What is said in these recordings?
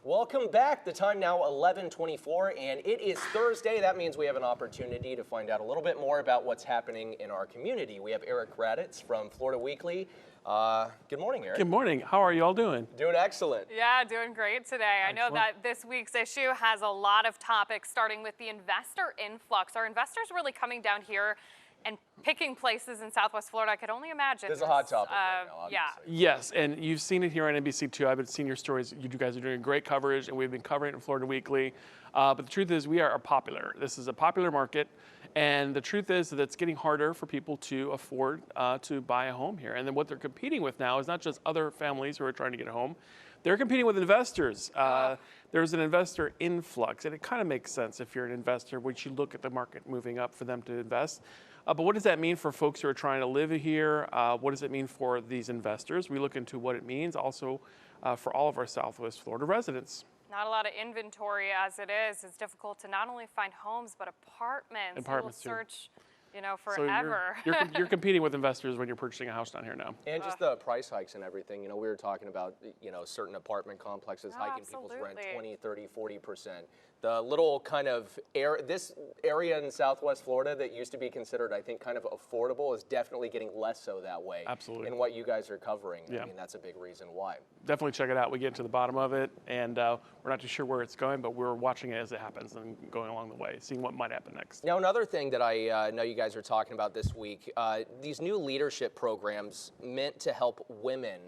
Welcome back. The time now 11:24, and it is Thursday. That means we have an opportunity to find out a little bit more about what's happening in our community. We have Eric Raditz from Florida Weekly. Good morning, Eric. Good morning. How are you all doing? Doing excellent. Yeah, doing great today. Excellent. I know that this week's issue has a lot of topics, starting with the investor influx. Are investors really coming down here and picking places in Southwest Florida? I could only imagine. This is a hot topic right now, yeah. obviously. Yes, and you've seen it here on NBC too. I've been seeing your stories. You guys are doing great coverage, and we've been covering it in Florida Weekly. But the truth is, we are popular. This is a popular market, and the truth is that it's getting harder for people to afford to buy a home here. And then what they're competing with now is not just other families who are trying to get a home. They're competing with investors. There's an investor influx, and it kind of makes sense if you're an investor once you look at the market moving up for them to invest. But what does that mean for folks who are trying to live here? What does it mean for these investors? We look into what it means also for all of our Southwest Florida residents. Not a lot of inventory as it is. It's difficult to not only find homes, but apartments. Apartments, People search, So forever. you're competing with investors when you're purchasing a house down here now. And just the price hikes and everything. You know, we were talking about, certain apartment complexes hiking people's rent 20, 30, 40%. The little kind of this area in Southwest Florida that used to be considered, I think, kind of affordable is definitely getting less so that way. Absolutely. In what you guys are covering. Yeah. I mean, that's a big reason why. Definitely check it out. We get to the bottom of it, and we're not too sure where it's going, but we're watching it as it happens and going along the way, seeing what might happen next. Now, another thing that I know you guys are talking about this week, these new leadership programs meant to help women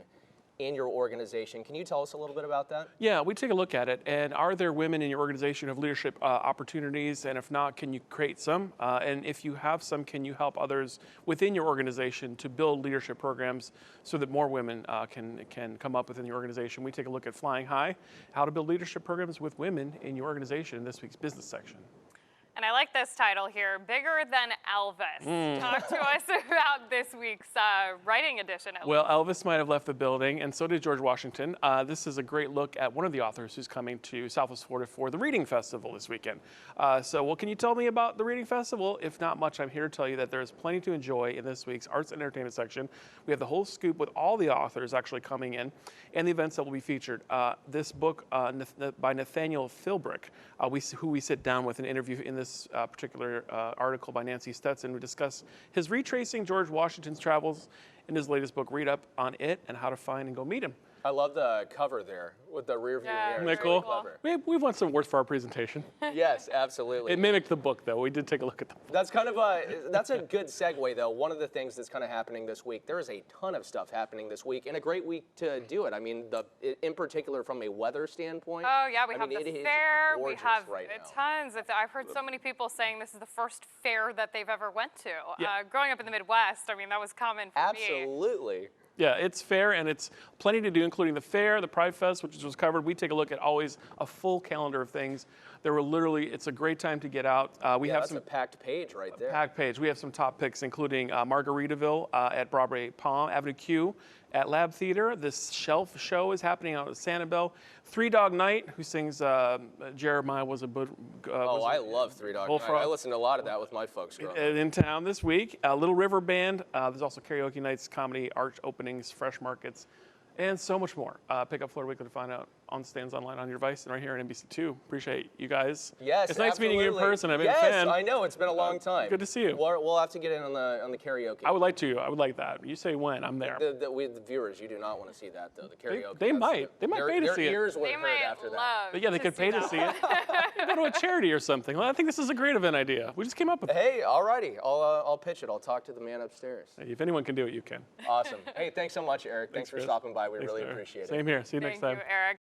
in your organization. Can you tell us a little bit about that? Yeah, we take a look at it, and are there women in your organization who have leadership opportunities? And if not, can you create some? And if you have some, can you help others within your organization to build leadership programs so that more women can come up within your organization? We take a look at Flying High, how to build leadership programs with women in your organization in this week's business section. And I like this title here, Bigger Than Elvis. Talk to us about this week's writing edition. Well, Elvis might have left the building, and so did George Washington. This is a great look at one of the authors who's coming to Southwest Florida for the Reading Festival this weekend. So what can you tell me about the Reading Festival? If not much, I'm here to tell you that there's plenty to enjoy in this week's Arts and Entertainment section. We have the whole scoop with all the authors actually coming in and the events that will be featured. This book by Nathaniel Philbrick, who we sit down with and interview in this particular article by Nancy Stetson. We discuss his retracing George Washington's travels in his latest book, Read Up on It, and how to find and go meet him. I love the cover there with the rear view mirror. Isn't that cool? We've won some awards for our presentation. Yes, absolutely. It mimicked the book, though. We did take a look at the book. That's a good segue, though. One of the things that's kind of happening this week, there is a ton of stuff happening this week, and a great week to do it. I mean, in particular from a weather standpoint. Oh, yeah, we have the fair. We have right tons. I've heard so many people saying this is the first fair that they've ever went to. Yeah. Growing up in the Midwest, I mean, that was common for me. Absolutely. Yeah, it's fair, and it's plenty to do, including the fair, the Pride Fest, which was covered. We take a look at always a full calendar of things. It's a great time to get out. That's a packed page right there. Packed page. We have some top picks, including Margaritaville at Broadway Palm, Avenue Q at Lab Theater. This Shelf Show is happening out at Sanibel. Three Dog Night, who sings Jeremiah was a I love Three Dog Night. I listen to a lot of that with my folks growing up. In town this week. Little River Band. There's also karaoke nights, comedy, art openings, fresh markets, and so much more. Pick up Florida Weekly to find out on stands online on your device and right here on NBC2. Appreciate you guys. Yes, it's nice absolutely. meeting you in person. I've been a fan. Yes, I know. It's been a long time. Good to see you. We'll have to get in on the karaoke. I would like to. I would like that. You say when, I'm there. The viewers, you do not want to see that, though. The karaoke. They might pay to see it. Their ears would hurt after that. But yeah, they could pay to see it. Go to a charity or something. Well, I think this is a great event idea. We just came up with it. Hey, all righty. I'll pitch it. I'll talk to the man upstairs. Hey, if anyone can do it, you can. Awesome. Hey, thanks so much, Eric. Thanks for stopping by. We really Eric. appreciate it. Same here. See you next time. Thank you, Eric.